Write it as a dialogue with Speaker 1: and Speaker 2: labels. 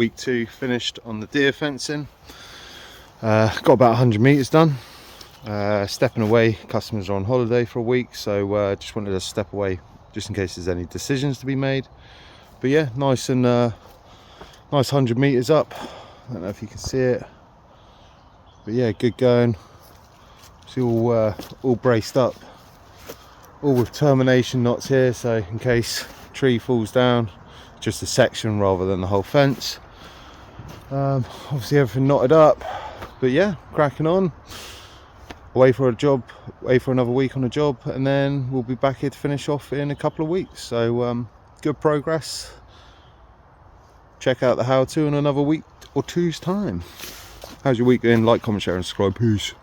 Speaker 1: week 2 finished on the deer fencing. Got about 100 meters done. Stepping away, customers are on holiday for a week, so just wanted to step away just in case there's any decisions to be made. But yeah, nice 100 meters up. I don't know if you can see it, but yeah, good going. See, all braced up, all with termination knots here, so in case tree falls down, just a section rather than the whole fence. Obviously everything knotted up, but yeah, cracking on. Away for another week on a job, and then we'll be back here to finish off in a couple of weeks. So good progress. Check out the how-to in another week or two's time. How's your week going? Like, comment, share and subscribe. Peace.